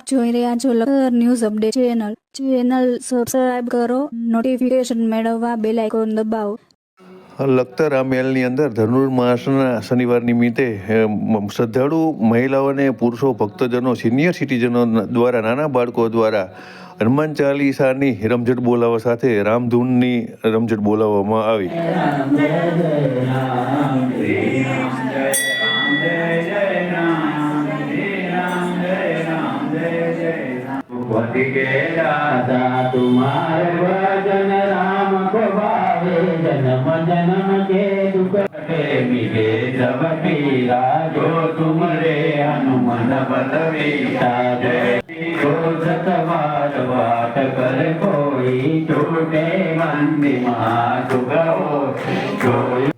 આપ જોઈ રહ્યા છો Lakhtar news update channel subscribe કરો, નોટિફિકેશન મેળવવા બેલ આઇકોન દબાવો. લખતર આ મહેલની અંદર ધનુર્માસના શનિવાર નિમિત્તે શ્રદ્ધાળુ મહિલાઓ અને પુરુષો ભક્તજનો સિનિયર સિટીઝનો દ્વારા નાના બાળકો દ્વારા હનુમાન ચાલીસાની રમઝટ બોલાવવા સાથે રામધૂનની રમઝટ બોલાવવામાં આવી. तुम्हारे भजन राम को भावे जन्म जन्म के दुख मिले जब पीरा जो तुमरे हनुमान बलवीरा जो सतवार बात कर कोई छूटे मंदी माँ सुगो कोई